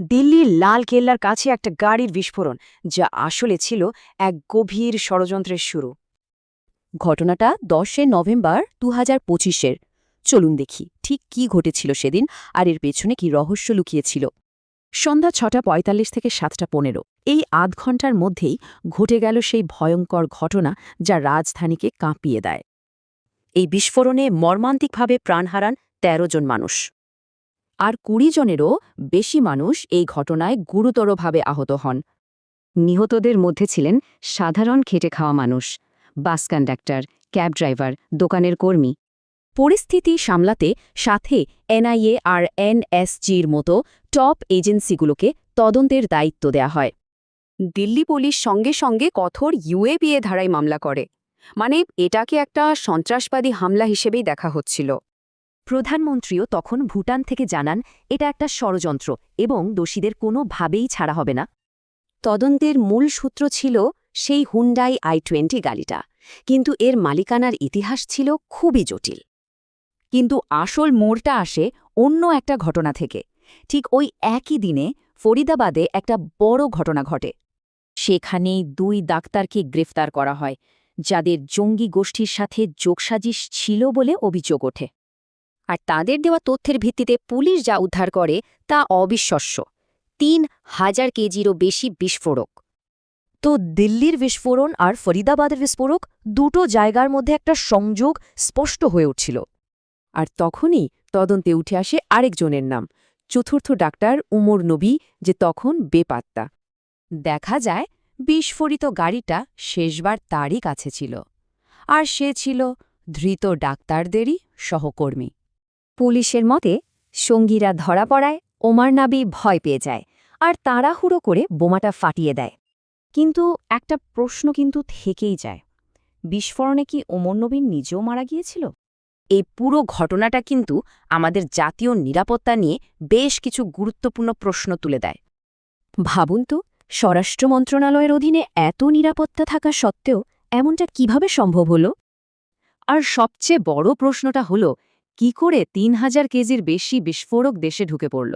দিল্লির লাল কেল্লার কাছে একটা গাড়ির বিস্ফোরণ, যা আসলে ছিল এক গভীর ষড়যন্ত্রের শুরু। ঘটনাটা 10 নভেম্বর 2025-এর। চলুন দেখি ঠিক কি ঘটেছিল সেদিন আর এর পেছনে কি রহস্য লুকিয়েছিল। সন্ধ্যা 6:45 থেকে 7:15, এই আধ ঘণ্টার মধ্যেই ঘটে গেল সেই ভয়ঙ্কর ঘটনা যা রাজধানীকে কাঁপিয়ে দেয়। এই বিস্ফোরণে মর্মান্তিকভাবে প্রাণ হারান 13 জন মানুষ, আর 20 জনেরও বেশি মানুষ এই ঘটনায় গুরুতরভাবে আহত হন। নিহতদের মধ্যে ছিলেন সাধারণ খেটে খাওয়া মানুষ, বাস কন্ডাক্টর, ক্যাব ড্রাইভার, দোকানের কর্মী। পরিস্থিতি সামলাতে সাথে এনআইএ আর এনএসজির মতো টপ এজেন্সিগুলোকে তদন্তের দায়িত্ব দেয়া হয়। দিল্লি পুলিশ সঙ্গে সঙ্গে কঠোর ইউএপিএ ধারায় মামলা করে, মানে এটাকে একটা সন্ত্রাসবাদী হামলা হিসেবেই দেখা হচ্ছিল। প্রধানমন্ত্রীও তখন ভুটান থেকে জানান এটা একটা ষড়যন্ত্র এবং দোষীদের কোনোভাবেই ছাড়া হবে না। তদন্তের মূল সূত্র ছিল সেই হুন্ডাই i20 গাড়িটা, কিন্তু এর মালিকানার ইতিহাস ছিল খুবই জটিল। কিন্তু আসল মোড়টা আসে অন্য একটা ঘটনা থেকে। ঠিক ওই একই দিনে ফরিদাবাদে একটা বড় ঘটনা ঘটে। সেখানেই 2 ডাক্তারকে গ্রেফতার করা হয়, যাদের জঙ্গি গোষ্ঠীর সাথে যোগসাজিশ ছিল বলে অভিযোগ ওঠে। আর তাদের দেওয়া তথ্যের ভিত্তিতে পুলিশ যা উদ্ধার করে তা অবিশ্বাস্য: 3000 কেজিরও বেশি বিস্ফোরক। তো দিল্লির বিস্ফোরণ আর ফরিদাবাদের বিস্ফোরক, দুটো জায়গার মধ্যে একটা সংযোগ স্পষ্ট হয়ে উঠছিল। আর তখনই তদন্তে উঠে আসে আরেকজনের নাম, চতুর্থ ডাক্তার উমর নবী, যে তখন বেপাত্তা। দেখা যায় বিস্ফোরিত গাড়িটা শেষবার তারই কাছে ছিল, আর সে ছিল ধৃত ডাক্তারদেরই সহকর্মী। পুলিশের মতে সঙ্গীরা ধরা পড়ায় ওমর নবী ভয় পেয়ে যায় আর তাড়াহুড়ো করে বোমাটা ফাটিয়ে দেয়। কিন্তু একটা প্রশ্ন কিন্তু থেকেই যায়, বিস্ফোরণে কি ওমর নবী নিজেও মারা গিয়েছিল? এই পুরো ঘটনাটা কিন্তু আমাদের জাতীয় নিরাপত্তা নিয়ে বেশ কিছু গুরুত্বপূর্ণ প্রশ্ন তুলে দেয়। ভাবুন তো, স্বরাষ্ট্র মন্ত্রণালয়ের অধীনে এত নিরাপত্তা থাকা সত্ত্বেও এমনটা কিভাবে সম্ভব হলো? আর সবচেয়ে বড় প্রশ্নটা হল, কি করে 3000 কেজির বেশি বিস্ফোরক দেশে ঢুকে পড়ল?